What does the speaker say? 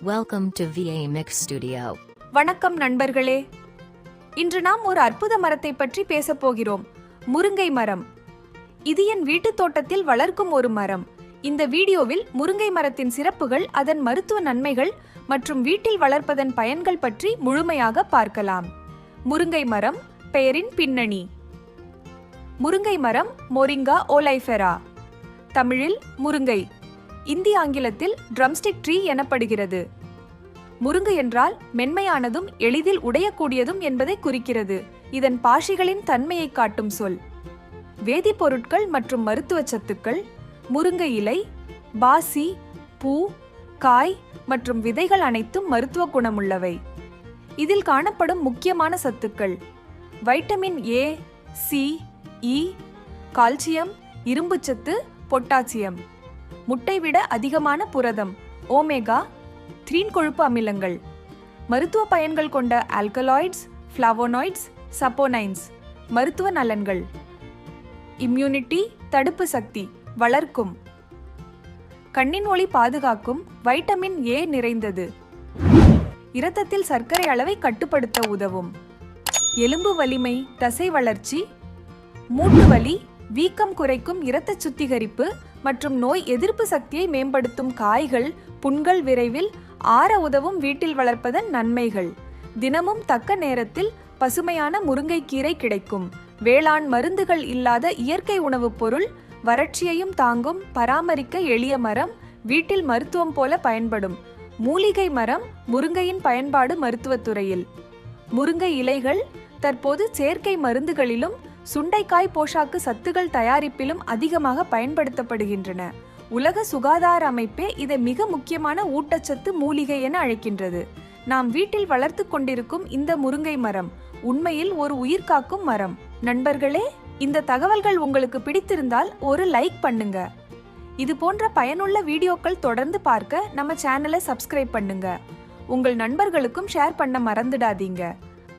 Welcome to VA Mix Studio. வணக்கம் நண்பர்களே. இன்று நாம் ஒரு அற்புத மரத்தை பற்றி பேசப் போகிறோம். முருங்கை மரம். இது என் வீட்டுத் தோட்டத்தில் வளர்க்கும் ஒரு மரம். இந்த வீடியோவில் முருங்கை மரத்தின் சிறப்புகள், அதன் மருத்துவ நன்மைகள் மற்றும் வீட்டில் வளர்ப்பதன் பயன்கள் பற்றி முழுமையாக பார்க்கலாம். முருங்கை மரம் பெயரின் பின்னணி. முருங்கை மரம் மொரிங்கா ஓலைஃபெரா. தமிழில் முருங்கை, இந்தி ஆங்கிலத்தில் ட்ரம்ஸ்டிக் ட்ரீ எனப்படுகிறது. முருங்கை என்றால் மென்மையானதும் எளிதில் உடையக்கூடியதும் என்பதை குறிக்கிறது. இதன் பாஷிகளின் தன்மையை காட்டும் சொல். வேதிப்பொருட்கள் மற்றும் மருத்துவ சத்துக்கள். முருங்கை இலை, பாசி, பூ, காய் மற்றும் விதைகள் அனைத்தும் மருத்துவ குணமுள்ளவை. இதில் காணப்படும் முக்கியமான சத்துக்கள்: vitamin A, C, E, calcium, இரும்புச்சத்து, பொட்டாசியம். முட்டை விட அதிகமான புரதம், ஓமேகா 3 கொழுப்பு அமிலங்கள். மருத்துவ பயன்கள் கொண்ட ஆல்கலாய்ட்ஸ், ஃப்ளாவோனாய்ட்ஸ், சப்போனைன்ஸ். மருத்துவ நலன்கள்: இம்யூனிட்டி, தடுப்பு சக்தி, வளர்க்கும். கண்ணின் ஒளி பாதுகாக்கும், வைட்டமின் ஏ நிறைந்தது. இரத்தத்தில் சர்க்கரை அளவை கட்டுப்படுத்த உதவும். எலும்பு வலிமை, தசை வளர்ச்சி, மூட்டு வலி, வீக்கம் குறைக்கும், இரத்த சுத்திகரிப்பு மற்றும் நோய் எதிர்ப்பு சக்தியை மேம்படுத்தும். காய்கள், புண்கள் விரைவில் ஆற உதவும். வீட்டில் வளர்ப்பதன் நன்மைகள்: தினமும் தக்க நேரத்தில் பசுமையான முருங்கைக்கீரை கிடைக்கும். வேளாண் மருந்துகள் இல்லாத இயற்கை உணவுப் பொருள். வறட்சியையும் தாங்கும். பராமரிக்க எளிய மரம். வீட்டில் மருத்துவம் போல பயன்படும். மூலிகை மரம். முருங்கையின் பயன்பாடு மருத்துவத்துறையில். முருங்கை இலைகள் தற்போது செயற்கை மருந்துகளிலும் சுண்டைக்காய் போஷாக்கு சத்துகள் தயாரிப்பிலும் அதிகமாக பயன்படுத்தப்படுகின்றன. உலக சுகாதார அமைப்பே இதை மிக முக்கியமான ஊட்டச்சத்து மூலிகை என அழைக்கின்றது. நாம் வீட்டில் வளர்த்து கொண்டிருக்கும் இந்த முருங்கை மரம் உண்மையில் ஒரு உயிர்காக்கும் மரம். நண்பர்களே, இந்த தகவல்கள் உங்களுக்கு பிடித்திருந்தால் ஒரு லைக் பண்ணுங்க. இது போன்ற பயனுள்ள வீடியோக்கள் தொடர்ந்து பார்க்க நம்ம சேனலை சப்ஸ்கிரைப் பண்ணுங்க. உங்கள் நண்பர்களுக்கும் ஷேர் பண்ண மறந்துடாதீங்க.